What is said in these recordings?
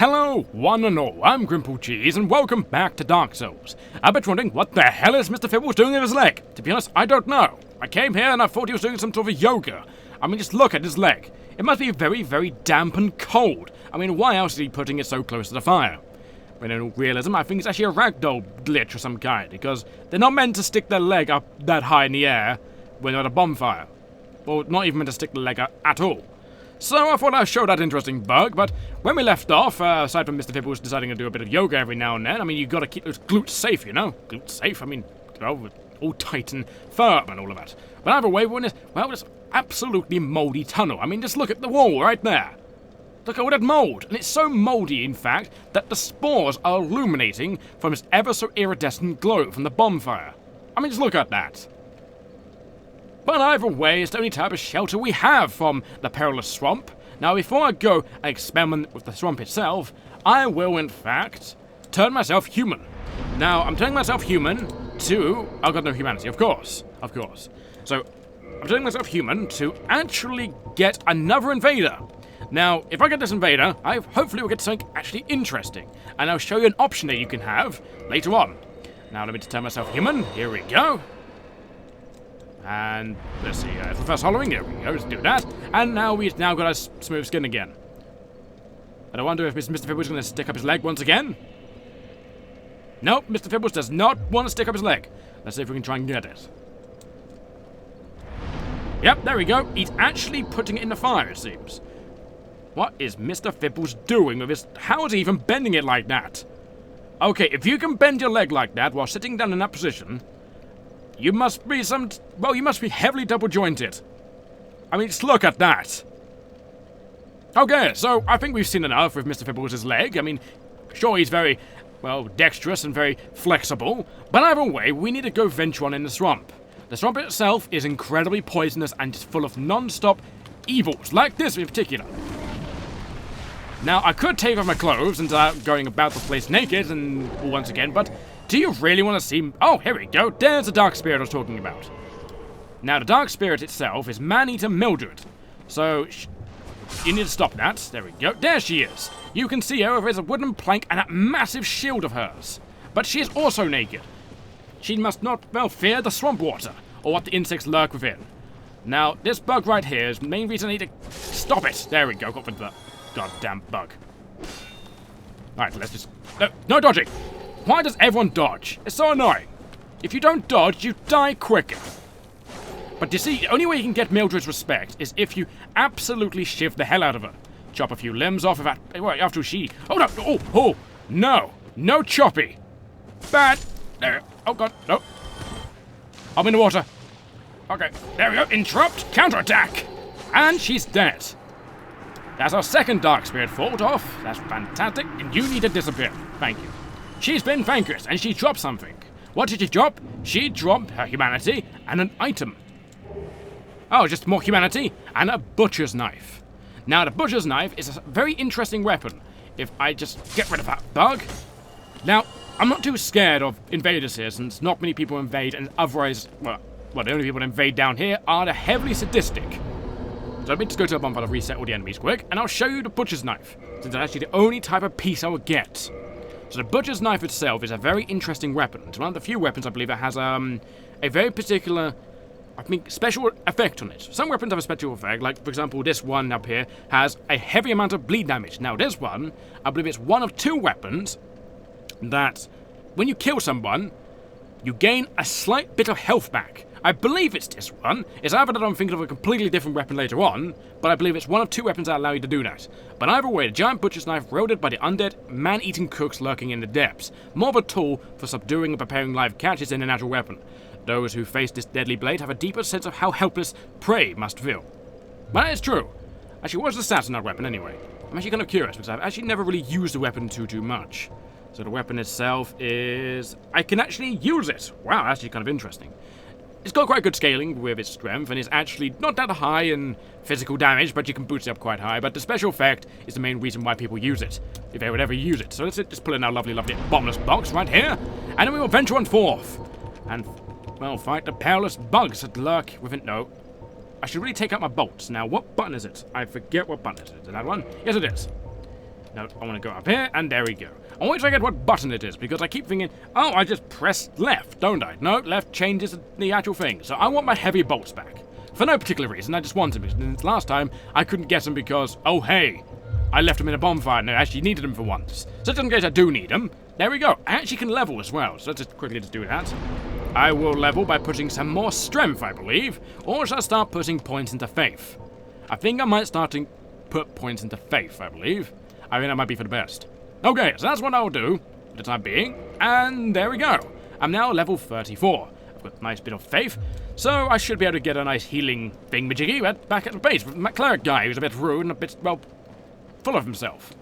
Hello, one and all, I'm GrimpaulCheese, and welcome back to Dark Souls. I bet you're wondering what the hell is Mr. Fibbles doing with his leg? To be honest, I don't know. I came here and I thought he was doing some sort of yoga. I mean, just look at his leg. It must be very, very damp and cold. I mean, why else is he putting it so close to the fire? But in all realism, I think it's actually a ragdoll glitch of some kind, because they're not meant to stick their leg up that high in the air when they're at a bonfire. Or not even meant to stick the leg up at all. So I thought I'd show that interesting bug, but when we left off, aside from Mr. Fibbles deciding to do a bit of yoga every now and then, I mean, you gotta keep those glutes safe, you know? Glutes safe, I mean, all tight and firm and all of that. But either way, we're in this, well, this absolutely mouldy tunnel. I mean, just look at the wall right there. Look at all that mould, and it's so mouldy, in fact, that the spores are illuminating from this ever so iridescent glow from the bonfire. I mean, just look at that. But either way, it's the only type of shelter we have from the perilous swamp. Now, before I go and experiment with the swamp itself, I will, in fact, turn myself human. Now, I'm turning myself human to... I've got no humanity, of course. So, I'm turning myself human to actually get another invader. Now, if I get this invader, I hopefully will get something actually interesting. And I'll show you an option that you can have later on. Now, let me just turn myself human. Here we go. And let's see, for the first hollowing, there we go, let's do that. And now we've now got our smooth skin again. And I wonder if Mr. Fibbles is going to stick up his leg once again. Nope, Mr. Fibbles does not want to stick up his leg. Let's see if we can try and get it. Yep, there we go. He's actually putting it in the fire, it seems. What is Mr. Fibbles doing with his... How is he even bending it like that? Okay, if you can bend your leg like that while sitting down in that position... You must be you must be heavily double-jointed. I mean, just look at that. Okay, so I think we've seen enough with Mr. Fibbles' leg. I mean, sure, he's very, well, dexterous and very flexible, but either way, we need to go venture on in the swamp. The swamp itself is incredibly poisonous and just full of non-stop evils, like this in particular. Now, I could take off my clothes and start going about the place naked and once again, but... Do you really want to see... Oh, here we go. There's the dark spirit I was talking about. Now, the dark spirit itself is man-eater Mildred. So, you need to stop that. There we go. There she is. You can see her with a wooden plank and a massive shield of hers. But she is also naked. She must not, well, fear the swamp water, or what the insects lurk within. Now, this bug right here is the main reason I need to... Stop it. There we go. Got rid of the goddamn bug. Alright, let's just... No dodging. Why does everyone dodge? It's so annoying. If you don't dodge, you die quicker. But you see, the only way you can get Mildred's respect is if you absolutely shiv the hell out of her. Chop a few limbs off of that. Well, after she... Oh, no. Oh. No. No choppy. Bad. There. Oh, God. No. I'm in the water. Okay. There we go. Interrupt. Counterattack. And she's dead. That's our second dark spirit fought off. That's fantastic. And you need to disappear. Thank you. She's been vanquished, and she dropped something. What did she drop? She dropped her humanity and an item. Oh, just more humanity and a butcher's knife. Now, the butcher's knife is a very interesting weapon. If I just get rid of that bug. Now, I'm not too scared of invaders here, since not many people invade, and otherwise, well, the only people that invade down here are the heavily sadistic. So let me just go to the bonfire to reset all the enemies quick, and I'll show you the butcher's knife, since it's actually the only type of piece I will get. So the butcher's knife itself is a very interesting weapon. It's one of the few weapons I believe that has a very particular, I think, special effect on it. Some weapons have a special effect, like for example this one up here has a heavy amount of bleed damage. Now this one, I believe it's one of two weapons that when you kill someone, you gain a slight bit of health back. I believe it's this one. It's either that I'm thinking of a completely different weapon later on, but I believe it's one of two weapons that allow you to do that. But either way, the giant butcher's knife wielded by the undead, man-eating cooks lurking in the depths. More of a tool for subduing and preparing live catches than an actual weapon. Those who face this deadly blade have a deeper sense of how helpless prey must feel. But that is true. Actually, what's the stats on that weapon anyway? I'm actually kind of curious, because I've actually never really used the weapon too much. So the weapon itself is... I can actually use it! Wow, that's actually kind of interesting. It's got quite good scaling with its strength, and it's actually not that high in physical damage, but you can boost it up quite high. But the special effect is the main reason why people use it, if they would ever use it. So let's just pull in our lovely bottomless box right here, and then we will venture on forth. And, well, fight the perilous bugs that lurk within... No. I should really take out my bolts. Now, what button is it? I forget what button it is. Is it that one? Yes, it is. No, I want to go up here, and there we go. I want to forget what button it is, because I keep thinking, oh, I just press left, don't I? No, left changes the actual thing. So I want my heavy bolts back. For no particular reason, I just wanted them. And last time, I couldn't get them because, oh hey, I left them in a bonfire and I actually needed them for once. So just in case I do need them, there we go. I actually can level as well, so let's just quickly just do that. I will level by putting some more strength, I believe, or shall I start putting points into faith? I think I might start to put points into faith, I believe. I think that might be for the best. Okay, so that's what I'll do for the time being, and there we go. I'm now level 34. I've got a nice bit of faith, so I should be able to get a nice healing thingamajiggy back at the base with my cleric guy who's a bit rude and a bit, well, full of himself.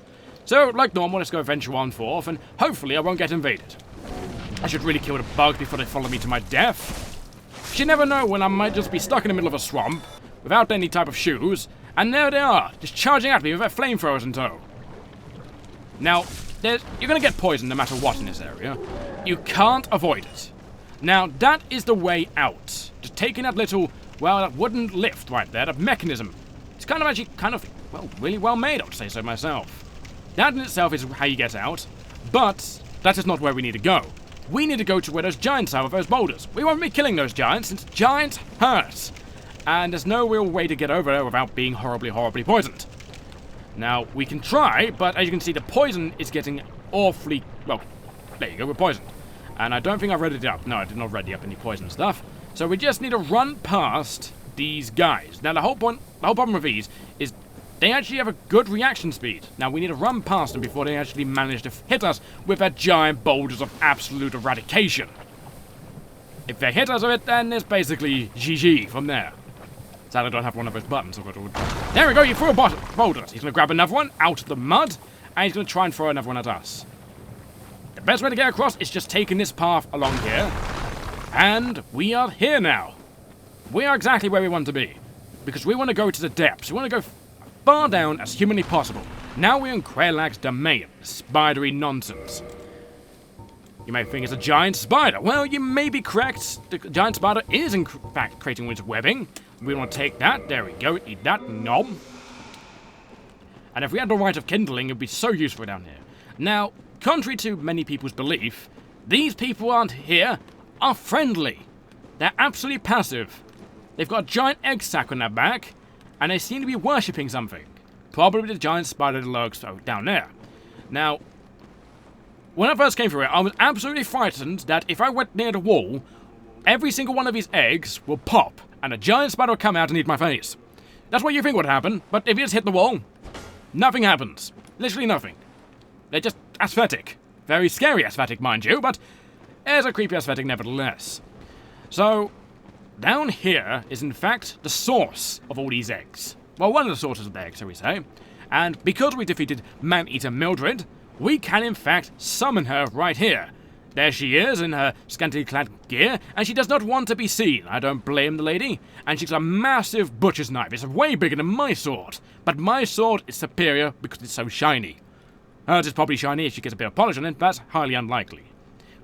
So, like normal, let's go venture on forth, and hopefully I won't get invaded. I should really kill the bugs before they follow me to my death. You never know when I might just be stuck in the middle of a swamp, without any type of shoes, and there they are, just charging at me with their flamethrowers in tow. Now, you're going to get poisoned no matter what in this area. You can't avoid it. Now, that is the way out. Just taking that little, well, that wooden lift right there, that mechanism. It's actually well, really well made, I would say so myself. That in itself is how you get out, but that is not where we need to go. We need to go to where those giants are with those boulders. We won't be killing those giants, since giants hurt. And there's no real way to get over there without being horribly, horribly poisoned. Now, we can try, but as you can see, the poison is getting awfully, well, there you go, we're poisoned. And I don't think I've readied it up. No, I did not ready up any poison stuff. So we just need to run past these guys. Now, the whole problem with these is they actually have a good reaction speed. Now, we need to run past them before they actually manage to hit us with their giant boulders of absolute eradication. If they hit us with it, then it's basically GG from there. Sadly, I don't have one of those buttons. There we go, you threw a boulder. He's going to grab another one out of the mud, and he's going to try and throw another one at us. The best way to get across is just taking this path along here. And we are here now. We are exactly where we want to be. Because we want to go to the depths. We want to go far down as humanly possible. Now we're in Quelaag's domain. Spidery nonsense. You may think it's a giant spider. Well, you may be correct. The giant spider is in fact creating its webbing. We want to take that. There we go. Eat that knob. And if we had the right of kindling, it would be so useful down here. Now, contrary to many people's belief, these people aren't are friendly. They're absolutely passive. They've got a giant egg sack on their back, and they seem to be worshipping something. Probably the giant spider that lurks down there. Now, when I first came through it, I was absolutely frightened that if I went near the wall, every single one of these eggs will pop, and a giant spider will come out and eat my face. That's what you think would happen, but if you just hit the wall, nothing happens. Literally nothing. They're just aesthetic. Very scary aesthetic, mind you, but it's a creepy aesthetic nevertheless. So, down here is in fact the source of all these eggs. Well, one of the sources of the eggs, shall we say. And because we defeated Man-Eater Mildred, we can in fact summon her right here. There she is in her scantily clad gear, and she does not want to be seen. I don't blame the lady. And she's a massive butcher's knife. It's way bigger than my sword. But my sword is superior because it's so shiny. Hers is probably shiny if she gets a bit of polish on it, but that's highly unlikely.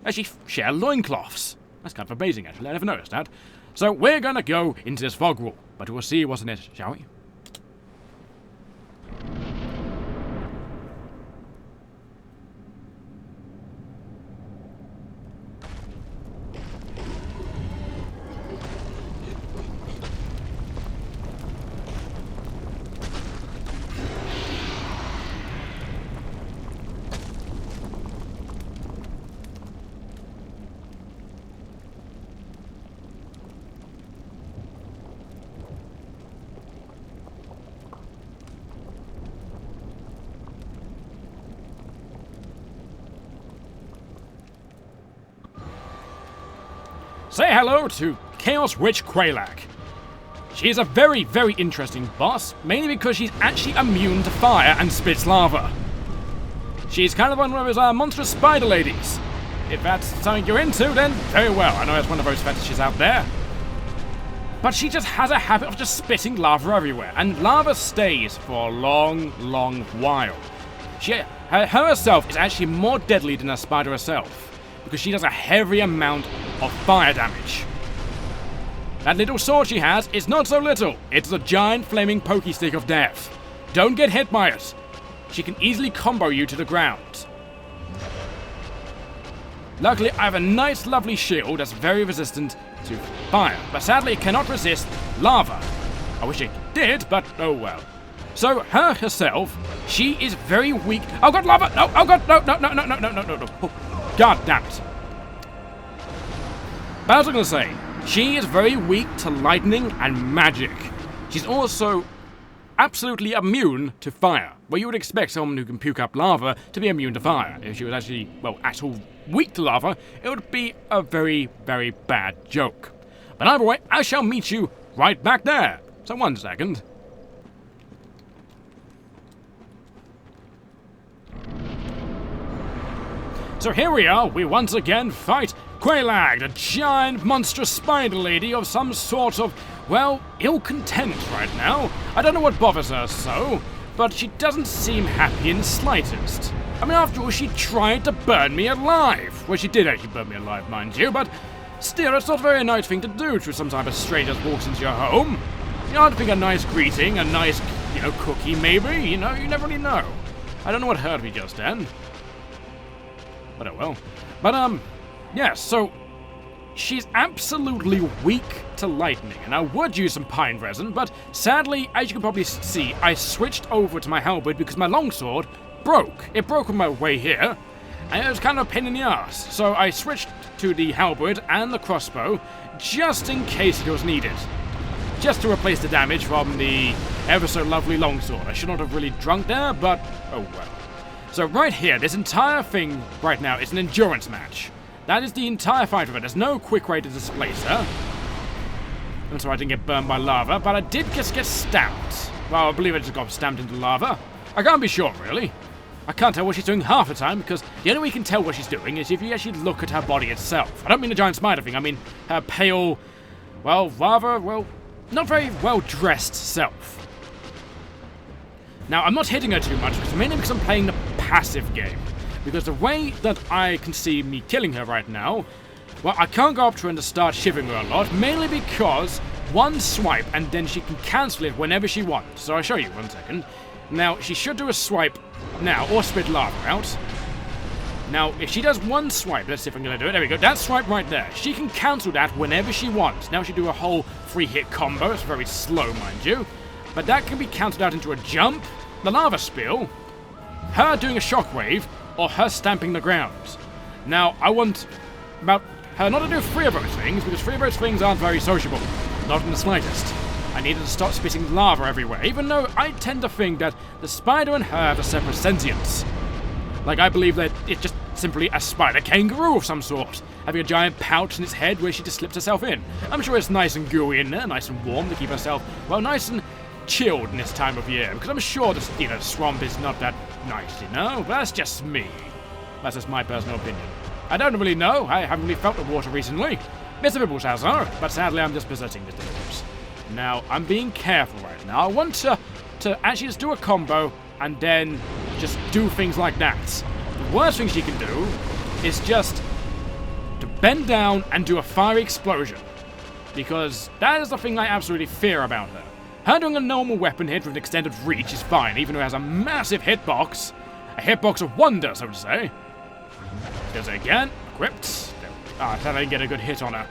She share loincloths. That's kind of amazing, actually. I never noticed that. So we're gonna go into this fog wall, but we'll see what's in it, shall we? Say hello to Chaos Witch Quelaag. She is a very, very interesting boss, mainly because she's actually immune to fire and spits lava. She's kind of one of those monstrous spider ladies. If that's something you're into, then very well. I know it's one of those fetishes out there. But she just has a habit of just spitting lava everywhere, and lava stays for a long, long while. Her herself is actually more deadly than a spider herself, because she does a heavy amount of fire damage. That little sword she has is not so little. It's a giant flaming pokey stick of death. Don't get hit by it. she can easily combo you to the ground. Luckily, I have a nice, lovely shield that's very resistant to fire, but sadly it cannot resist lava. I wish it did, but oh well. So, her herself, she is very weak. Oh god, lava! No, oh god, no. Oh, god damn it. But I was going to say, she is very weak to lightning and magic. She's also absolutely immune to fire, where you would expect someone who can puke up lava to be immune to fire. If she was actually, well, at all weak to lava, it would be a very, very bad joke. But either way, I shall meet you right back there. So 1 second. So here we are, we once again fight Quelaag, a giant monstrous spider lady of some sort of, well, ill content right now. I don't know what bothers her so, but she doesn't seem happy in the slightest. I mean, after all, she tried to burn me alive. Well, she did actually burn me alive, mind you, but still, it's not a very nice thing to do to some type of stranger that walks into your home. You know, I'd think a nice greeting, a nice, cookie maybe, you never really know. I don't know what hurt me just then. But oh well. But, yeah, so she's absolutely weak to lightning, and I would use some pine resin, but sadly, as you can probably see, I switched over to my halberd because my longsword broke. It broke on my way here, and it was kind of a pain in the ass. So I switched to the halberd and the crossbow, just in case it was needed. Just to replace the damage from the ever so lovely longsword. I should not have really drunk there, but oh well. So right here, this entire thing right now is an endurance match. That is the entire fight of it. There's no quick way to displace her. I'm sorry I didn't get burned by lava, but I did just get stamped. Well, I believe I just got stamped into lava. I can't be sure, really. I can't tell what she's doing half the time, because the only way you can tell what she's doing is if you actually look at her body itself. I don't mean the giant spider thing, I mean her pale, well, rather, well, not very well-dressed self. Now, I'm not hitting her too much, mainly because I'm playing the passive game. Because the way that I can see me killing her right now, well, I can't go up to her and start shivering her a lot, mainly because one swipe and then she can cancel it whenever she wants. So I'll show you 1 second. Now, she should do a swipe now, or spit lava out. Now, if she does one swipe, let's see if I'm going to do it. There we go. That swipe right there. She can cancel that whenever she wants. Now she do a whole 3-hit combo. It's very slow, mind you. But that can be cancelled out into a jump, the lava spill, her doing a shockwave, or her stamping the ground. Now, I want about her not to do 3 of those things, because 3 of those things aren't very sociable. Not in the slightest. I needed to stop spitting lava everywhere, even though I tend to think that the spider and her have a separate sentience. Like, I believe that it's just simply a spider kangaroo of some sort, having a giant pouch in its head where she just slips herself in. I'm sure it's nice and gooey in there, nice and warm to keep herself, well, nice and chilled in this time of year, because I'm sure the swamp is not that nice, But that's just me. That's just my personal opinion. I don't really know. I haven't really felt the water recently. Mr. Bibble's has though, but sadly I'm just visiting Mr. Bibble's. Now, I'm being careful right now. I want to actually just do a combo and then just do things like that. The worst thing she can do is just to bend down and do a fiery explosion. Because that is the thing I absolutely fear about her. Her doing a normal weapon hit with an extended reach is fine, even though it has a massive hitbox. A hitbox of wonder, so to say. Does it again. Equipped. I thought I didn't get a good hit on her.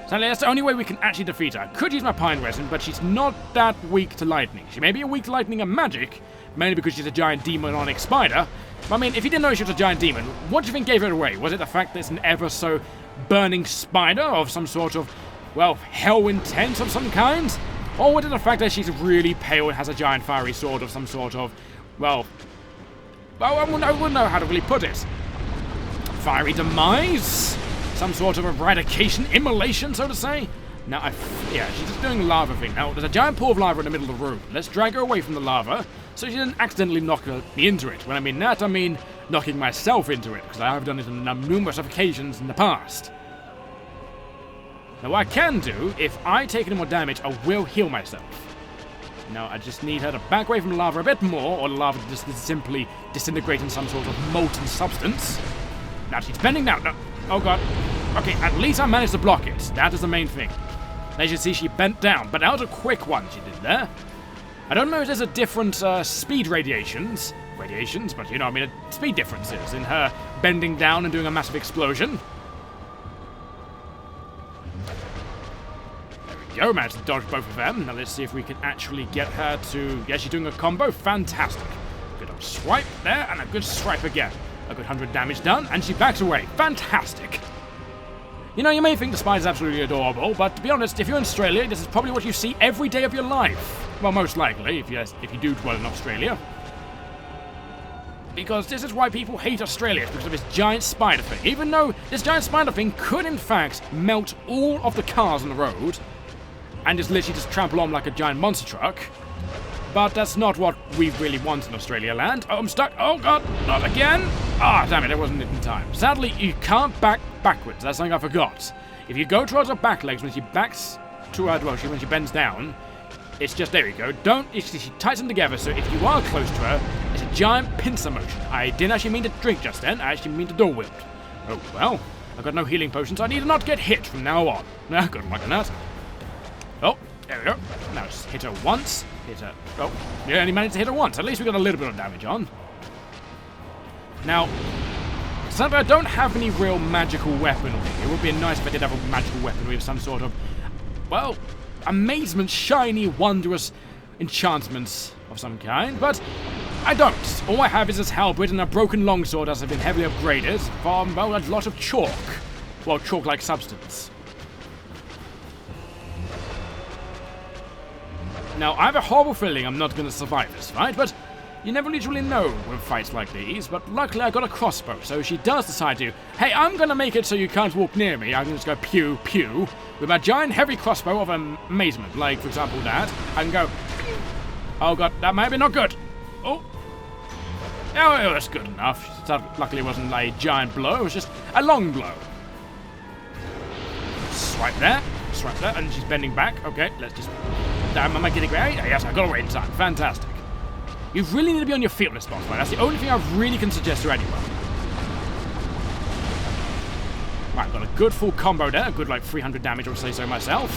Sadly, that's the only way we can actually defeat her. I could use my pine resin, but she's not that weak to lightning. She may be weak to lightning and magic, mainly because she's a giant demonic spider. But I mean, if you didn't know she was a giant demon, what do you think gave it away? Was it the fact that it's an ever so burning spider of some sort of, well, hell intent of some kind? Or was it the fact that she's really pale and has a giant fiery sword of some sort of, well, I wouldn't know how to really put it. Fiery demise? Some sort of eradication, immolation, so to say? Now, yeah, she's just doing a lava thing. Now, there's a giant pool of lava in the middle of the room. Let's drag her away from the lava, so she doesn't accidentally knock me into it. When I mean that, I mean knocking myself into it, because I have done it on numerous occasions in the past. Now, what I can do, if I take any more damage, I will heal myself. Now, I just need her to back away from the lava a bit more, or the lava just simply disintegrate in some sort of molten substance. Now, she's bending down. No. Oh, God. Okay, at least I managed to block it. That is the main thing. As you see, she bent down, but that was a quick one she did there. I don't know if there's a different speed radiations, but you know, I mean, speed differences in her bending down and doing a massive explosion. There we go, managed to dodge both of them. Now let's see if we can actually get her to... Yeah, she's doing a combo. Fantastic. Good old swipe there, and a good swipe again. A good 100 damage done, and she backs away. Fantastic. You know, you may think the spider's absolutely adorable, but to be honest, if you're in Australia, this is probably what you see every day of your life. Well, most likely, if you do dwell in Australia. Because this is why people hate Australia, because of this giant spider thing. Even though this giant spider thing could, in fact, melt all of the cars on the road, and just literally just trample on like a giant monster truck. But that's not what we really want in Australia land. Oh, I'm stuck. Oh, God, not again. Ah, damn it, I wasn't in time. Sadly, you can't back backwards. That's something I forgot. If you go towards her back legs when she backs to her, well, when she bends down, it's just, there we go. She ties them together, so if you are close to her, it's a giant pincer motion. I didn't actually mean to drink just then. I actually mean to dual wield. Oh, well, I've got no healing potions, so I need to not get hit from now on. Good luck on that. Oh, there we go. Now just hit her once. Hit her. Oh, you only managed to hit her once. At least we got a little bit of damage on. Now, sadly, I don't have any real magical weapon. It would be nice if I did have a magical weapon with some sort of, well, amazement, shiny, wondrous enchantments of some kind, but I don't. All I have is this halberd and a broken longsword as have been heavily upgraded from, well, a lot of chalk. Well, chalk-like substance. Now, I have a horrible feeling I'm not going to survive this fight, but you never literally know with fights like these. But luckily, I got a crossbow, so she does decide to, hey, I'm going to make it so you can't walk near me. I can just go pew, pew, with my giant heavy crossbow of amazement. Like, for example, that. I can go, oh, God, that might be not good. Oh, it was good enough. Luckily, it wasn't like a giant blow. It was just a long blow. Swipe there, and she's bending back. Okay, let's just... Am I getting away? Yes, I got away in time. Fantastic. You really need to be on your feet on this boss fight. That's the only thing I really can suggest to anyone. Right, got a good full combo there. A good, like, 300 damage, I would say so myself.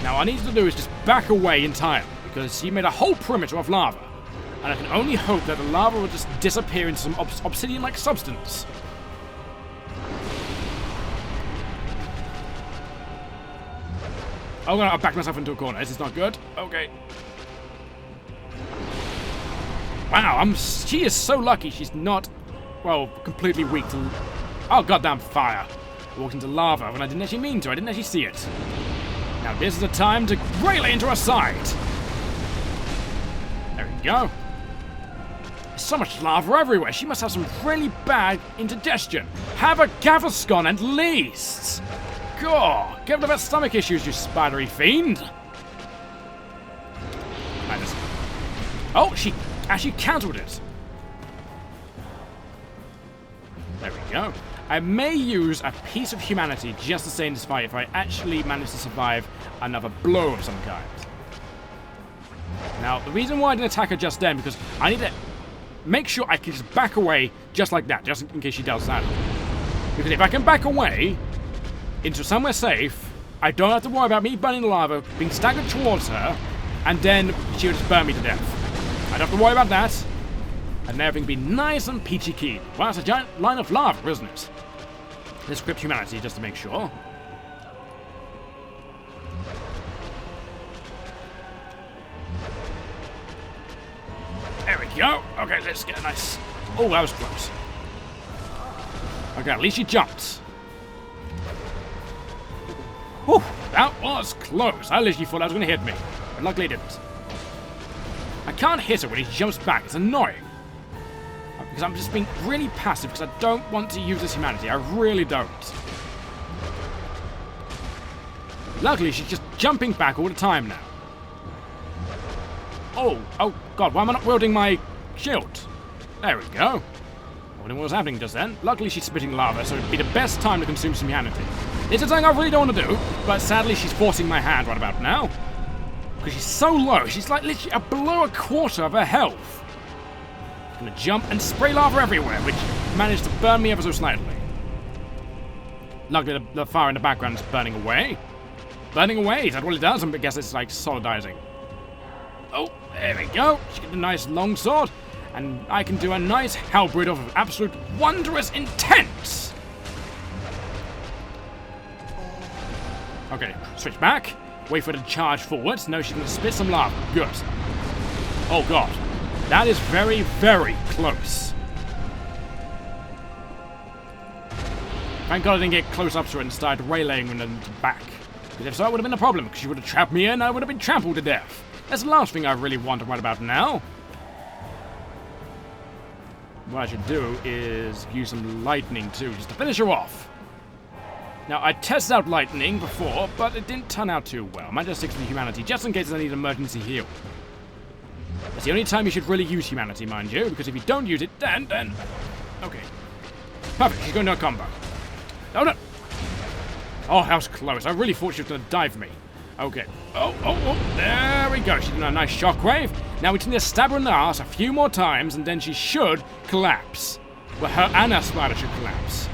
Now, all I need to do is just back away entirely, because he made a whole perimeter of lava. And I can only hope that the lava will just disappear into some obsidian-like substance. Oh, I'll back myself into a corner. This is not good. Okay. Wow, she is so lucky she's not, well, completely weak to... Oh, goddamn fire. I walked into lava when I didn't actually mean to. I didn't actually see it. Now, this is the time to rail into her side. There we go. There's so much lava everywhere. She must have some really bad indigestion. Have a Gaviscon at least. God, get rid of her stomach issues, you spidery fiend. Oh, she actually cancelled it. There we go. I may use a piece of humanity just to stay in this fight if I actually manage to survive another blow of some kind. Now, the reason why I didn't attack her just then, because I need to make sure I can just back away just like that, just in case she does that. Because if I can back away into somewhere safe, I don't have to worry about me burning the lava, being staggered towards her, and then she'll just burn me to death. I don't have to worry about that, and everything be nice and peachy keen. Well, it's a giant line of lava, isn't it? Let's equip humanity just to make sure. There we go. Okay, let's get a nice... Oh, that was close. Okay, at least she jumped. Whew, that was close. I literally thought that was going to hit me, but luckily it didn't. I can't hit her when he jumps back. It's annoying. Because I'm just being really passive because I don't want to use this humanity. I really don't. Luckily, she's just jumping back all the time now. Oh God, why am I not wielding my shield? There we go. I wondering what was happening just then. Luckily, she's spitting lava, so it'd be the best time to consume some humanity. This is something I really don't want to do, but sadly, she's forcing my hand right about now. Because she's so low, she's like literally below a quarter of her health. She's gonna jump and spray lava everywhere, which managed to burn me ever so slightly. Luckily, the fire in the background is burning away. Burning away, is that what it does? I guess it's like solidizing. There we go. She gets a nice long sword. And I can do a nice halberd of absolute wondrous intent. Okay, switch back. Wait for her to charge forwards. No, she's going to spit some lava. Good. Oh, God. That is very, very close. Thank God I didn't get close up to her and started waylaying her in the back. Because if so, it would have been a problem. Because she would have trapped me in and I would have been trampled to death. That's the last thing I really want to write about now. What I should do is use some lightning too, just to finish her off. Now, I tested out lightning before, but it didn't turn out too well. I might just stick to the humanity, just in case I need an emergency heal. It's the only time you should really use humanity, mind you, because if you don't use it, then... Okay. Perfect, she's going to a combo. Oh, no! Oh, that was close. I really thought she was going to die for me. Okay. Oh, there we go. She's doing a nice shockwave. Now we just need to stab her in the ass a few more times, and then she should collapse. Well, her and her spider should collapse.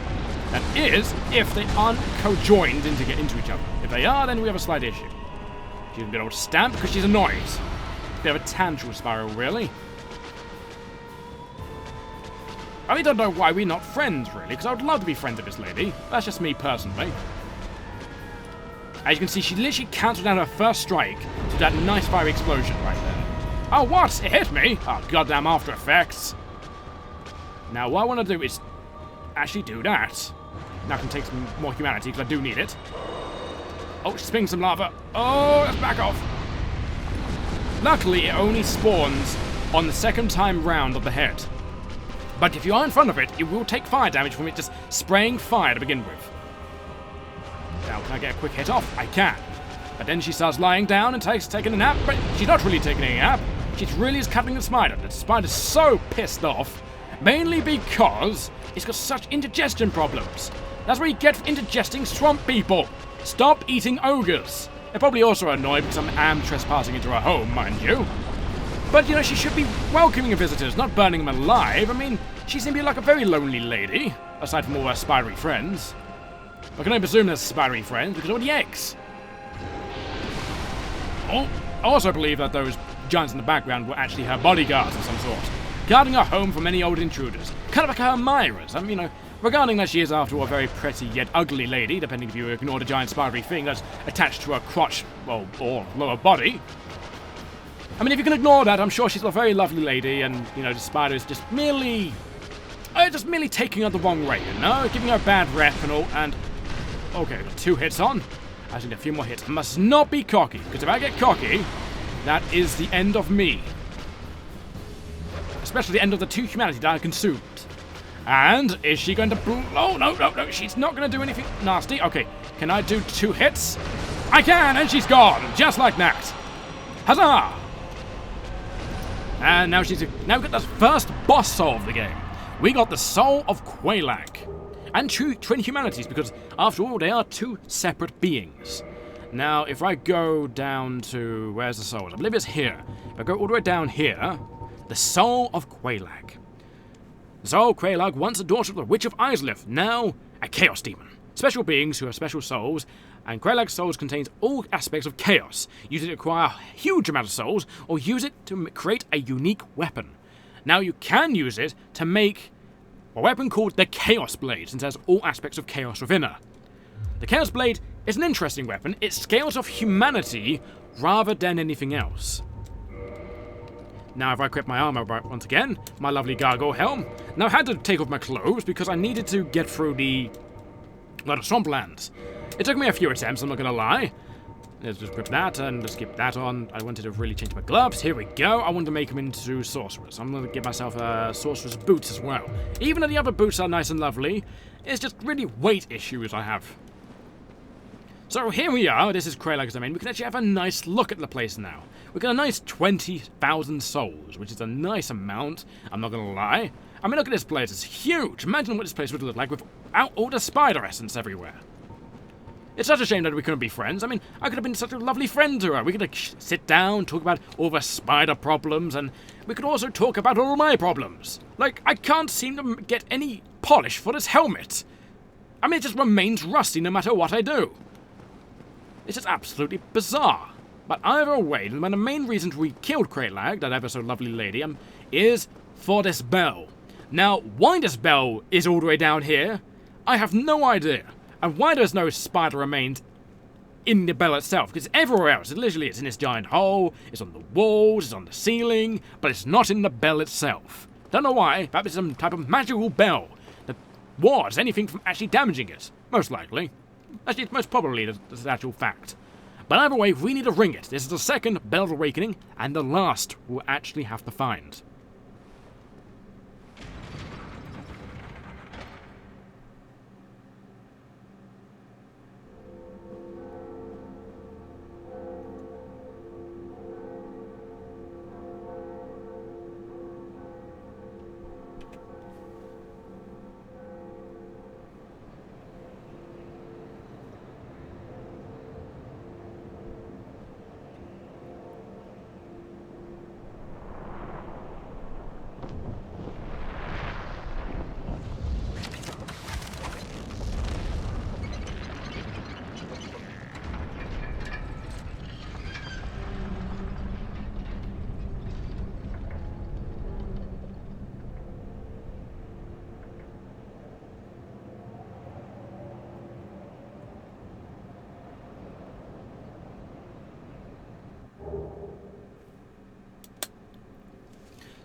That is, if they aren't co-joined into each other. If they are, then we have a slight issue. She's a bit old stamp because she's annoyed. Bit of a tantrum spiral, really. I really don't know why we're not friends, really, because I would love to be friends with this lady. That's just me personally. As you can see, she literally cancelled out her first strike to that nice fiery explosion right there. Oh, what? It hit me? Oh, goddamn After Effects. Now, what I want to do is actually do that. Now I can take some more humanity, because I do need it. Oh, she's spinning some lava. Oh, let's back off. Luckily, it only spawns on the second time round of the head. But if you are in front of it, it will take fire damage from it just spraying fire to begin with. Now, can I get a quick hit off? I can. But then she starts lying down and taking a nap, but she's not really taking a nap. She's really is cutting the spider. The spider's so pissed off, mainly because it's got such indigestion problems. That's what you get for indigesting swamp people. Stop eating ogres. They're probably also annoyed because I am trespassing into her home, mind you. But, you know, she should be welcoming visitors, not burning them alive. I mean, she seems to be like a very lonely lady, aside from all her spidery friends. I can only presume there's spidery friends because of all the eggs. Oh, I also believe that those giants in the background were actually her bodyguards of some sort, guarding her home from any old intruders. Kind of like her Myras. I mean, you know, regarding that she is after all a very pretty yet ugly lady, depending if you ignore the giant spidery thing that's attached to her crotch, well, or lower body. I mean, if you can ignore that, I'm sure she's a very lovely lady, and, you know, the spider is just merely taking her the wrong way, you know? Giving her a bad rep and all, and... Okay, got 2 hits on. I just need a few more hits. I must not be cocky, because if I get cocky, that is the end of me. Especially the end of the 2 humanity that I consumed. And is she going to... Oh, no, she's not going to do anything nasty. Okay, can I do 2 hits? I can, and she's gone, just like that. Huzzah! And now we've got the first boss soul of the game. We got the soul of Quelaag. And 2 twin humanities, because after all, they are 2 separate beings. Now, if I go down to... Where's the soul? I believe it's here. If I go all the way down here, the soul of Quelaag. The soul of Quelaag, once a daughter of the Witch of Islip, now a chaos demon. Special beings who have special souls, and Quelaag's souls contains all aspects of chaos. Use it to acquire a huge amount of souls, or use it to create a unique weapon. Now, you can use it to make a weapon called the Chaos Blade, since it has all aspects of chaos within her. The Chaos Blade is an interesting weapon. It scales off humanity rather than anything else. Now, if I equip my armor once again, my lovely gargoyle helm. Now, I had to take off my clothes because I needed to get through the swamplands. It took me a few attempts, I'm not gonna lie. Let's just equip that and just keep that on. I wanted to really change my gloves. Here we go. I want to make them into sorcerers. I'm going to get myself sorcerer's boots as well. Even though the other boots are nice and lovely, it's just really weight issues I have. So here we are. This is Quelaag's domain. We can actually have a nice look at the place now. We've got a nice 20,000 souls, which is a nice amount. I'm not going to lie. I mean, look at this place. It's huge. Imagine what this place would look like without all the spider essence everywhere. It's such a shame that we couldn't be friends. I mean, I could have been such a lovely friend to her. We could sit down, talk about all the spider problems, and we could also talk about all my problems. Like, I can't seem to get any polish for this helmet. I mean, it just remains rusty no matter what I do. It's just absolutely bizarre. But either way, the main reason we killed Quelaag, that ever so lovely lady, is for this bell. Now, why this bell is all the way down here, I have no idea. And why there's no spider remains in the bell itself, because everywhere else, it literally is in this giant hole, it's on the walls, it's on the ceiling, but it's not in the bell itself. Don't know why, perhaps it's some type of magical bell that wards anything from actually damaging it. Most likely. Actually, it's most probably the actual fact. But either way, we need to ring it. This is the second Bell of Awakening, and the last we'll actually have to find.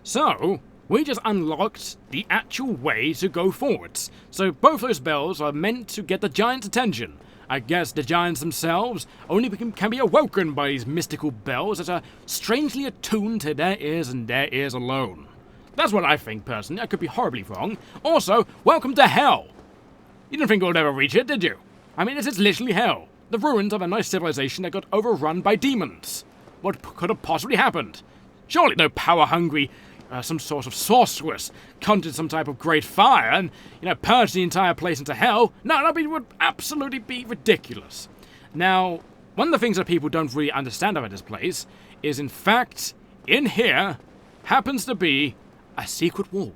So, we just unlocked the actual way to go forwards. So both those bells are meant to get the giant's attention. I guess the giants themselves only can be awoken by these mystical bells that are strangely attuned to their ears and their ears alone. That's what I think, personally. I could be horribly wrong. Also, welcome to hell! You didn't think we would ever reach it, did you? I mean, this is literally hell. The ruins of a nice civilization that got overrun by demons. What could have possibly happened? Surely no power-hungry some sort of sorceress conjured some type of great fire and, purged the entire place into hell. No, that would absolutely be ridiculous. Now, one of the things that people don't really understand about this place is, in fact, in here happens to be a secret wall.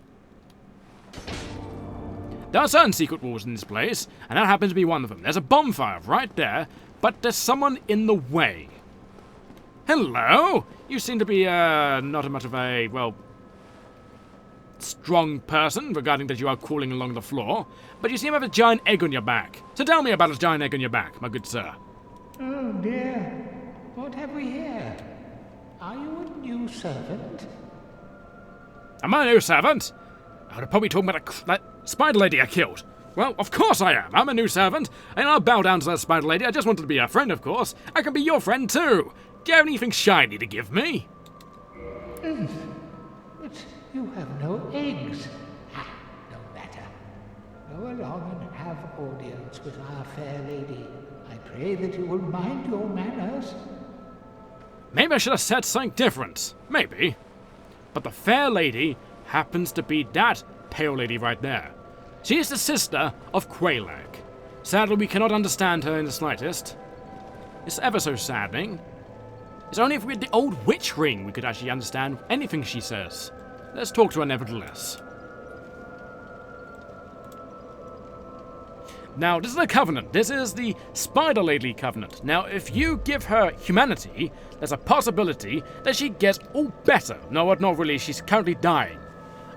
There are certain secret walls in this place, and that happens to be one of them. There's a bonfire right there, but there's someone in the way. Hello? You seem to be, not much of a, strong person regarding that you are crawling along the floor, but you seem to have a giant egg on your back. So tell me about this giant egg on your back, my good sir. Oh dear, what have we here? Are you a new servant? Am I a new servant? I would have probably talking about that spider lady I killed. Well, of course I am. I'm a new servant, and I'll bow down to that spider lady. I just wanted to be a friend, of course. I can be your friend too. Do you have anything shiny to give me? But you have no eggs. No matter. Go along and have audience with our fair lady. I pray that you will mind your manners. Maybe I should have said something different. Maybe. But the fair lady happens to be that pale lady right there. She is the sister of Quelaag. Sadly, we cannot understand her in the slightest. It's ever so saddening. It's only if we had the old witch ring we could actually understand anything she says. Let's talk to her nevertheless. Now, this is a covenant. This is the Spider Lady covenant. Now, if you give her humanity, there's a possibility that she gets all better. No, not really. She's currently dying.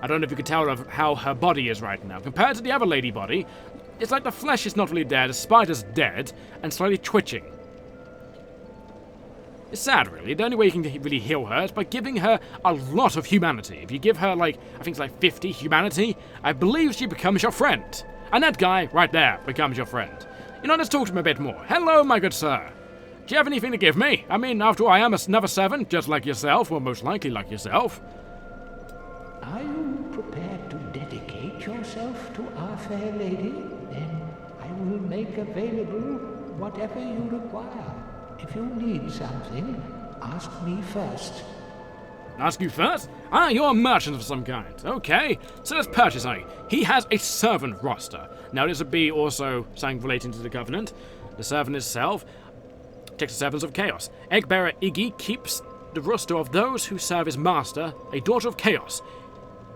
I don't know if you can tell of how her body is right now. Compared to the other lady body, it's like the flesh is not really dead, the spider's dead, and slightly twitching. It's sad, really. The only way you can really heal her is by giving her a lot of humanity. If you give her, I think it's like 50 humanity, I believe she becomes your friend. And that guy, right there, becomes your friend. Let's talk to him a bit more. Hello, my good sir. Do you have anything to give me? I mean, after all, I am another servant, just like yourself, or most likely like yourself. Are you prepared to dedicate yourself to our fair lady? Then I will make available whatever you require. If you need something, ask me first. Ask you first? Ah, you're a merchant of some kind. Okay, so let's purchase something. He has a servant roster. Now, this would be also something relating to the Covenant. The servant itself takes the servants of chaos. Egg-bearer Iggy keeps the roster of those who serve his master, a daughter of chaos.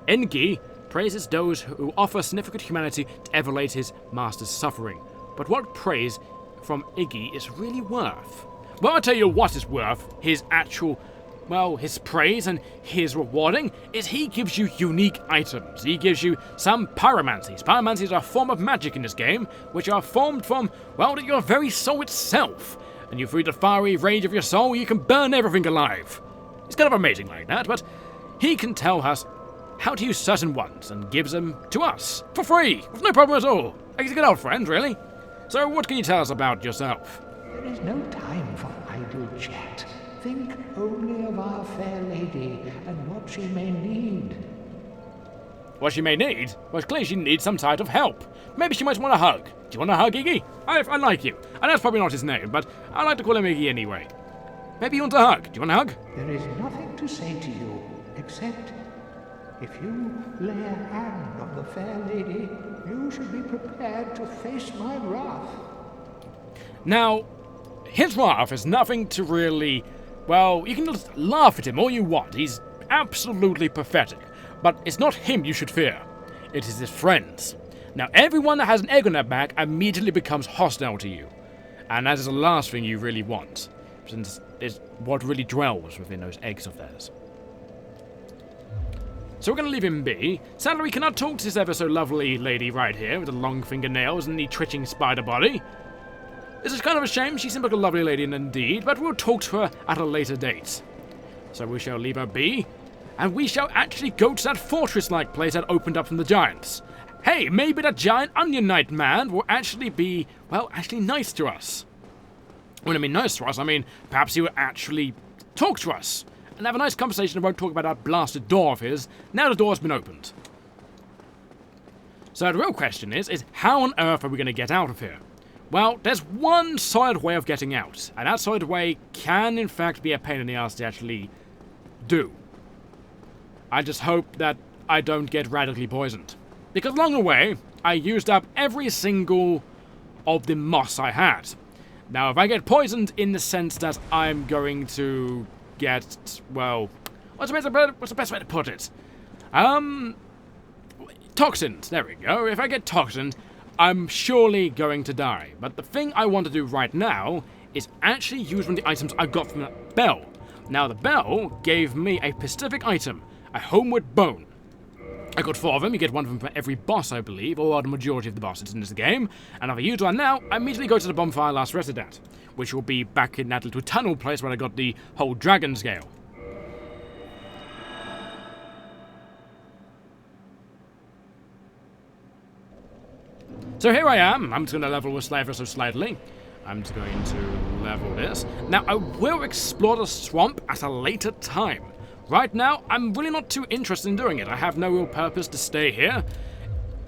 Engi praises those who offer significant humanity to alleviate his master's suffering. But what praise from Iggy is really worth? Well, I'll tell you what is worth his actual, well, his praise and his rewarding is he gives you unique items. He gives you some pyromancies. Pyromancies are a form of magic in this game, which are formed from, well, your very soul itself. And you through the fiery rage of your soul, you can burn everything alive. It's kind of amazing like that, but he can tell us how to use certain ones and gives them to us for free, with no problem at all. Like he's a good old friend, really. So what can you tell us about yourself? There is no time for idle chat. Think only of our fair lady and what she may need. What she may need? Well, clearly she needs some type of help. Maybe she might want a hug. Do you want a hug, Iggy? I like you. And that's probably not his name, but I like to call him Iggy anyway. Maybe you want a hug. Do you want a hug? There is nothing to say to you, except if you lay a hand on the fair lady, you should be prepared to face my wrath. Now, his wrath is nothing to really... Well, you can just laugh at him all you want. He's absolutely pathetic. But it's not him you should fear. It is his friends. Now, everyone that has an egg on their back immediately becomes hostile to you. And that is the last thing you really want, since it's what really dwells within those eggs of theirs. So we're going to leave him be. Sadly, we cannot talk to this ever so lovely lady right here with the long fingernails and the twitching spider body. This is kind of a shame. She seems like a lovely lady indeed, but we'll talk to her at a later date. So we shall leave her be, and we shall actually go to that fortress-like place that opened up from the giants. Hey, maybe that giant onion knight man will actually be, well, actually nice to us. When I mean nice to us, I mean perhaps he will actually talk to us and have a nice conversation about talking about that blasted door of his, now the door's been opened. So the real question is how on earth are we going to get out of here? Well, there's one solid way of getting out, and that solid way can in fact be a pain in the ass to actually do. I just hope that I don't get radically poisoned. Because along the way, I used up every single of the moss I had. Now, if I get poisoned in the sense that I'm going to get, well, what's the best way to put it? Toxins, there we go. If I get toxined, I'm surely going to die. But the thing I want to do right now is actually use one of the items I got from that bell. Now, the bell gave me a specific item, a homeward bone. I got 4 of them. You get 1 of them for every boss, I believe, or the majority of the bosses in this game. And if I use one now, I immediately go to the bonfire last rested at, which will be back in that little tunnel place where I got the whole dragon scale. So here I am. I'm just going to level with Slaver so slightly. I'm just going to level this. Now, I will explore the swamp at a later time. Right now, I'm really not too interested in doing it. I have no real purpose to stay here.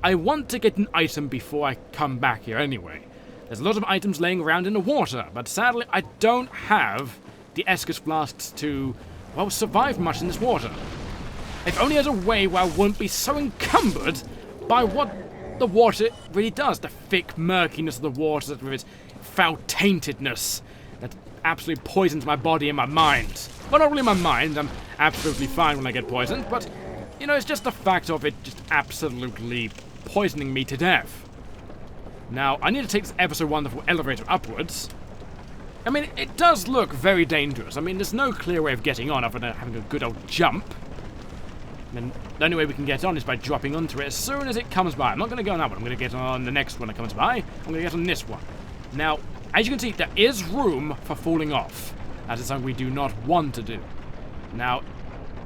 I want to get an item before I come back here anyway. There's a lot of items laying around in the water, but sadly, I don't have the Escus flasks to, well, survive much in this water. If only there's a way where I won't be so encumbered by what the water really does. The thick murkiness of the water with its foul taintedness that absolutely poisons my body and my mind. Well, not really my mind. I'm absolutely fine when I get poisoned, but, you know, it's just the fact of it just absolutely poisoning me to death. Now, I need to take this ever so wonderful elevator upwards. I mean, it does look very dangerous. I mean, there's no clear way of getting on other than having a good old jump. And the only way we can get on is by dropping onto it as soon as it comes by. I'm not going to go on that one. I'm going to get on the next one that comes by. I'm going to get on this one. Now, as you can see, there is room for falling off. That is something we do not want to do. Now,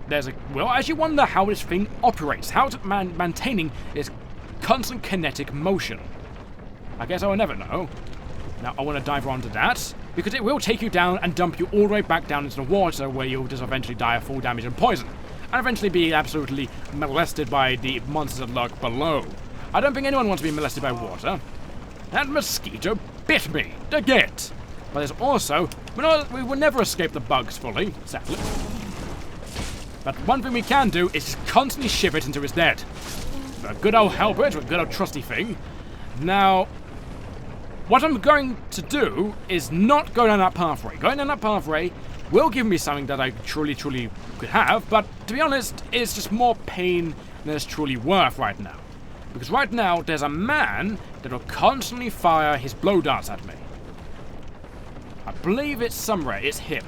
there's a... Well, I actually wonder how this thing operates. How it's maintaining its constant kinetic motion. I guess I will never know. Now, I want to dive onto that, because it will take you down and dump you all the way back down into the water, where you'll just eventually die of full damage and poison. And eventually be absolutely molested by the monsters that lurk below. I don't think anyone wants to be molested by water. That mosquito bit me again. But there's also... we will never escape the bugs fully, sadly. But one thing we can do is just constantly ship it until it's dead. A good old Hellbridge, a good old trusty thing. Now, what I'm going to do is not go down that pathway. Going down that pathway will give me something that I truly could have, but to be honest, it's just more pain than it's truly worth right now. Because right now, there's a man that will constantly fire his blow darts at me. I believe it's somewhere. It's him.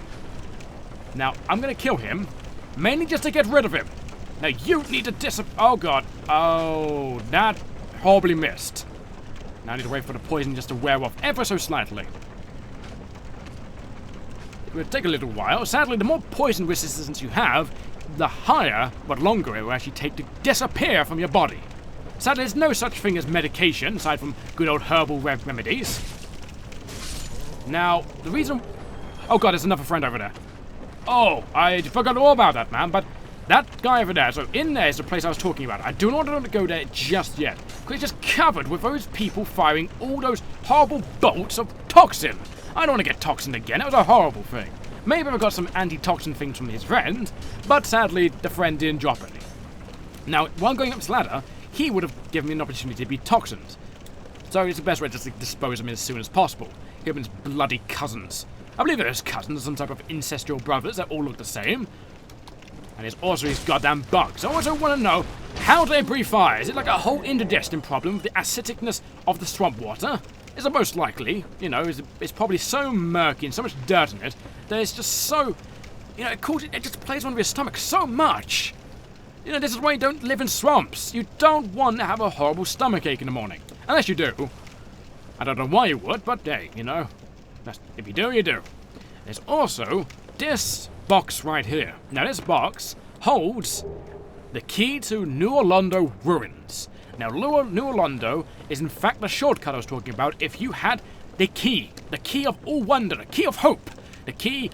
Now, I'm going to kill him, mainly just to get rid of him. Now, you need to oh, God. Oh, that horribly missed. Now I need to wait for the poison just to wear off ever so slightly. It will take a little while. Sadly, the more poison resistance you have, the higher, but longer it will actually take to disappear from your body. Sadly, there's no such thing as medication, aside from good old herbal remedies. Now, the reason... Oh god, there's another friend over there. Oh, I forgot all about that, man, but that guy over there, so in there is the place I was talking about. I do not want to go there just yet, because it's just covered with those people firing all those horrible bolts of toxin. I don't want to get toxin again, it was a horrible thing. Maybe I got some anti-toxin things from his friend, but sadly, the friend didn't drop any. Now, while going up this ladder, he would have given me an opportunity to be toxined. So it's the best way to dispose of him as soon as possible. His bloody cousins. I believe they're his cousins, some type of incestual brothers that all look the same. And it's also his goddamn bugs. I also want to know, how do they breathe fire? Is it like a whole indigestion problem with the acidicness of the swamp water? Is it most likely? You know, it's probably so murky and so much dirt in it that it's just so... You know, it just plays on your stomach so much. You know, this is why you don't live in swamps. You don't want to have a horrible stomachache in the morning. Unless you do. I don't know why you would, but hey, you know. If you do, you do. There's also this box right here. Now, this box holds the key to Londo Ruins. Now, New Londo is in fact the shortcut I was talking about if you had the key of all wonder, the key of hope, the key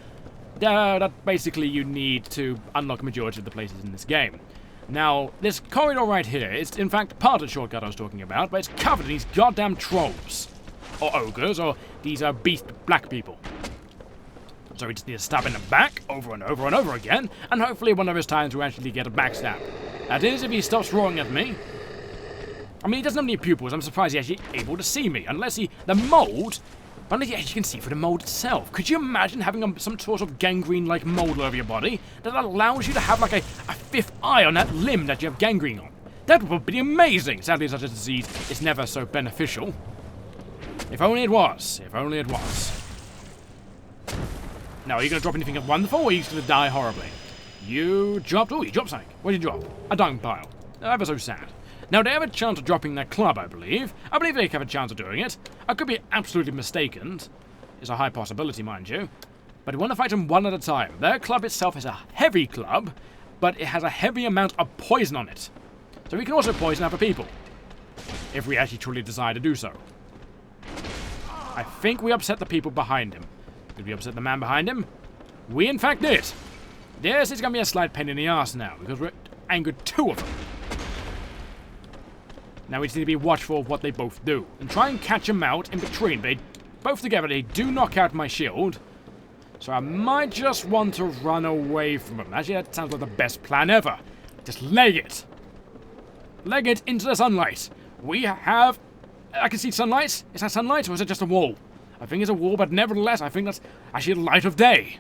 that basically you need to unlock a majority of the places in this game. Now, this corridor right here is in fact part of the shortcut I was talking about, but it's covered in these goddamn trolls, or ogres, or these beast black people. So we just need to stab in the back over and over and over again, and hopefully one of his times will actually get a backstab. That is, if he stops roaring at me. I mean, he doesn't have any pupils. I'm surprised he's actually able to see me. Unless the mold... Unless you actually can see through the mold itself. Could you imagine having some sort of gangrene-like mold over your body that allows you to have like a fifth eye on that limb that you have gangrene on? That would be amazing. Sadly, such a disease is never so beneficial. If only it was. If only it was. Now, are you going to drop anything wonderful, or are you just going to die horribly? You dropped... Oh, you dropped something. What did you drop? A dung pile. Ever so sad. Now, they have a chance of dropping their club, I believe. I believe they have a chance of doing it. I could be absolutely mistaken. It's a high possibility, mind you. But we want to fight them one at a time. Their club itself is a heavy club, but it has a heavy amount of poison on it. So we can also poison other people. If we actually truly decide to do so. I think we upset the people behind him. Did we upset the man behind him? We in fact did. Yes, it's going to be a slight pain in the ass now, because we're angered two of them. Now we just need to be watchful of what they both do, and try and catch them out in between. They both together, they do knock out my shield, so I might just want to run away from them. Actually, that sounds like the best plan ever. Just leg it. Leg it into the sunlight. We have... I can see sunlight. Is that sunlight, or is it just a wall? I think it's a wall, but nevertheless, I think that's actually the light of day.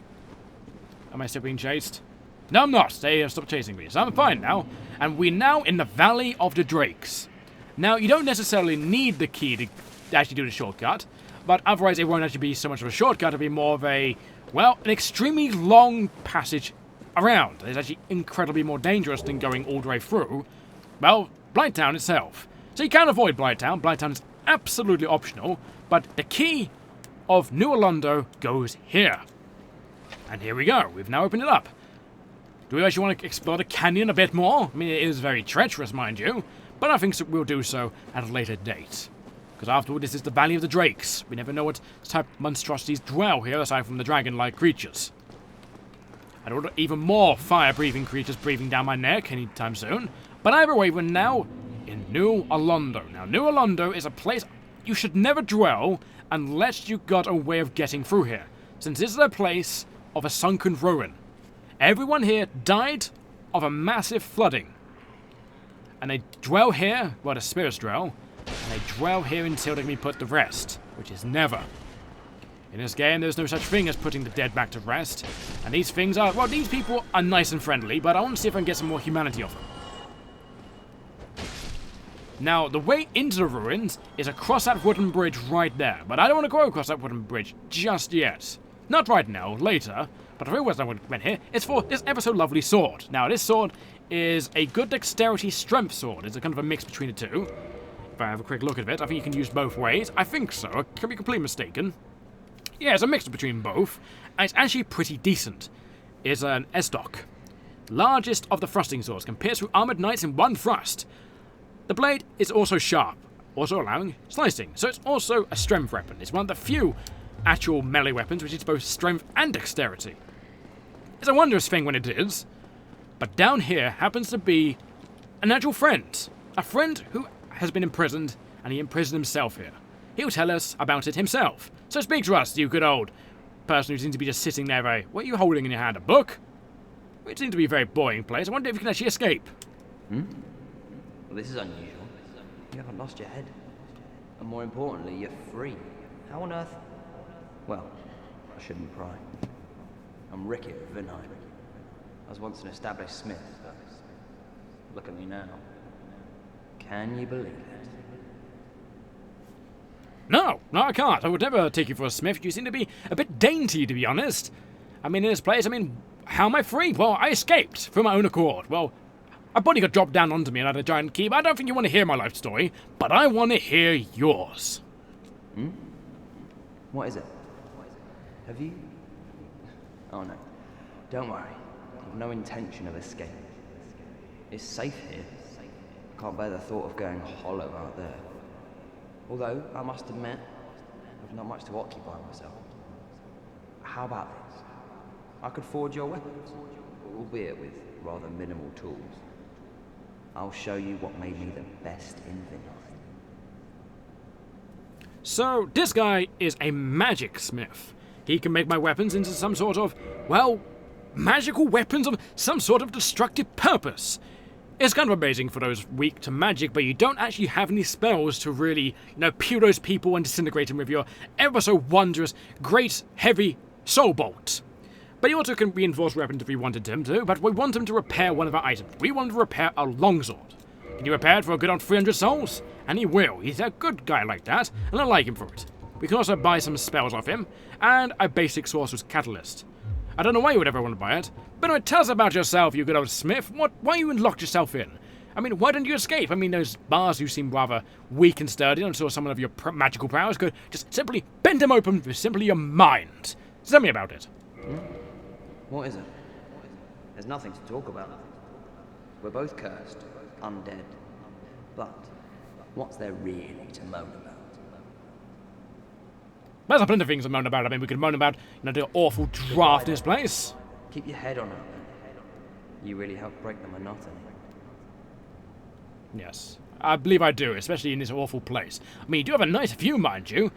Am I still being chased? No, I'm not. They have stopped chasing me, so I'm fine now. And we're now in the Valley of the Drakes. Now, you don't necessarily need the key to actually do the shortcut, but otherwise it won't actually be so much of a shortcut, it'll be more of a, well, an extremely long passage around. It's actually incredibly more dangerous than going all the way through, well, Blighttown itself. So you can avoid Blighttown. Blighttown is absolutely optional, but the key of New Londo goes here. And here we go. We've now opened it up. Do we actually want to explore the canyon a bit more? I mean, it is very treacherous, mind you. But I think we'll do so at a later date. Because after all, this is the Valley of the Drakes. We never know what type of monstrosities dwell here, aside from the dragon-like creatures. I don't want even more fire-breathing creatures breathing down my neck anytime soon. But either way, we're now in New Londo. Now, New Londo is a place you should never dwell unless you got a way of getting through here. Since this is a place of a sunken ruin. Everyone here died of a massive flooding. And they dwell here, well, the spirits dwell, and they dwell here until they can be put to rest, which is never. In this game, there's no such thing as putting the dead back to rest, and these things are, well, these people are nice and friendly, but I want to see if I can get some more humanity off them. Now, the way into the ruins is across that wooden bridge right there, but I don't want to go across that wooden bridge just yet. Not right now, later, but the real reason I went here is for this ever so lovely sword. Now, this sword is a good dexterity strength sword. It's a kind of a mix between the two. If I have a quick look at it, I think you can use both ways. I think so. I could be completely mistaken. Yeah, it's a mix between both, and it's actually pretty decent. It's an S-Dock. Largest of the thrusting swords, can pierce through armored knights in one thrust. The blade is also sharp, also allowing slicing, so it's also a strength weapon. It's one of the few actual melee weapons which is both strength and dexterity. It's a wondrous thing when it is, but down here happens to be an actual friend. A friend who has been imprisoned, and he imprisoned himself here. He'll tell us about it himself. So speak to us, you good old person who seems to be just sitting there very... What are you holding in your hand, a book? It seems to be a very boring place. I wonder if you can actually escape. Well, this is unusual. You haven't lost your head. And more importantly, you're free. How on earth... Well, I shouldn't pry. I'm Rickett of Vinheim. I was once an established smith, but look at me now. Can you believe it? No, I can't. I would never take you for a smith. You seem to be a bit dainty, to be honest. I mean, in this place, how am I free? Well, I escaped from my own accord. Well, a body got dropped down onto me and I had a giant key, but I don't think you want to hear my life story, but I want to hear yours. What is it? Have you... Oh no, don't worry. I've no intention of escape. It's safe here. I can't bear the thought of going hollow out there. Although, I must admit, I've not much to occupy myself. How about this? I could forge your weapons, albeit with rather minimal tools. I'll show you what made me the best in Vinheim. So, this guy is a magic smith. He can make my weapons into some sort of, well, magical weapons of some sort of destructive purpose. It's kind of amazing for those weak to magic, but you don't actually have any spells to really, pew those people and disintegrate them with your ever so wondrous, great, heavy soul bolt. But you also can reinforce weapons if you wanted him to, but we want him to repair one of our items. We want him to repair our longsword. Can you repair it for a good on 300 souls? And he will. He's a good guy like that, and I like him for it. We can also buy some spells off him, and a basic sorcerer's catalyst. I don't know why you would ever want to buy it, but anyway, tell us about yourself, you good old smith. Why you locked yourself in? Why didn't you escape? those bars who seem rather weak and sturdy, and saw someone of your magical powers could just simply bend them open with simply your mind. Tell me about it. What is it? There's nothing to talk about. We're both cursed, undead. But what's there really to moan about? There's a plenty of things to moan about. We could moan about, the awful draft in this place. Keep your head on it. You really help break the monotony. Yes, I believe I do, especially in this awful place. You do have a nice view, mind you.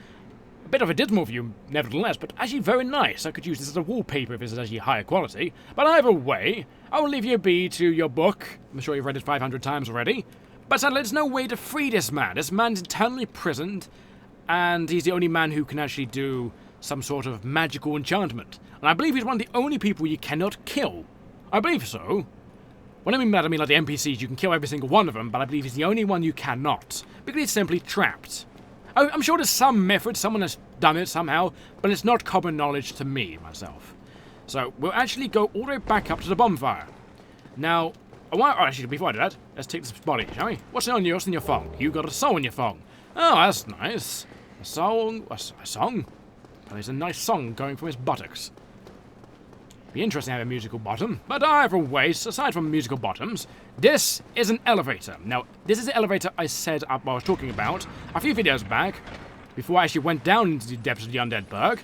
A bit of a dismal view, nevertheless, but actually very nice. I could use this as a wallpaper if this is actually higher quality. But either way, I will leave you be to your book. I'm sure you've read it 500 times already. But sadly, there's no way to free this man. This man's eternally imprisoned, and he's the only man who can actually do some sort of magical enchantment. And I believe he's one of the only people you cannot kill. I believe so. When I mean that, like the NPCs, you can kill every single one of them, but I believe he's the only one you cannot, because he's simply trapped. I'm sure there's some method, someone has done it somehow, but it's not common knowledge to me, myself. So, we'll actually go all the way back up to the bonfire. Now, actually, before I do that, let's take this body, shall we? What's on yours in your thong? You got a soul in your thong. Oh, that's nice. A song? Oh, there's a nice song going from his buttocks. Be interesting to have a musical bottom, but either way, aside from musical bottoms, this is an elevator. Now, this is the elevator I said I was talking about a few videos back, before I actually went down into the depths of the Undead Burg.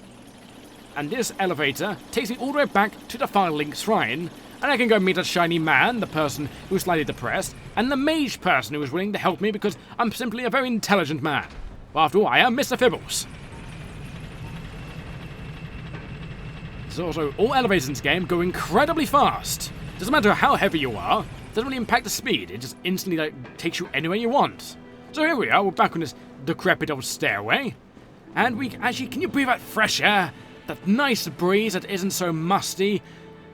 And this elevator takes me all the way back to the Firelink Shrine, and I can go meet a shiny man, the person who's slightly depressed, and the mage person who is willing to help me because I'm simply a very intelligent man. Well, after all, I am Mr. Fibbles. There's also all elevators in this game go incredibly fast. Doesn't matter how heavy you are, it doesn't really impact the speed, it just instantly takes you anywhere you want. So here we are, we're back on this decrepit old stairway. And we actually, can you breathe that fresh air? That nice breeze that isn't so musty,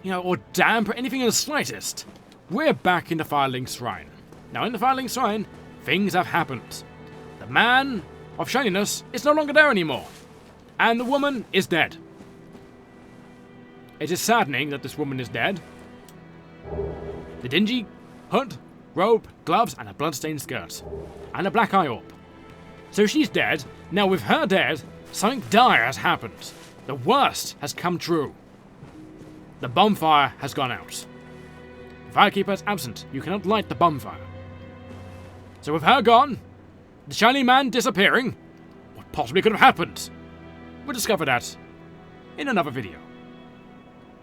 or damp or anything in the slightest. We're back in the Firelink Shrine. Now in the Firelink Shrine, things have happened. The man of shininess is no longer there anymore, and the woman is dead. It is saddening that this woman is dead. The dingy hood, robe, gloves, and a bloodstained skirt, and a black eye orb. So she's dead. Now with her dead, something dire has happened. The worst has come true. The bonfire has gone out. The firekeeper is absent. You cannot light the bonfire. So with her gone, the shiny man disappearing, what possibly could have happened? We'll discover that in another video.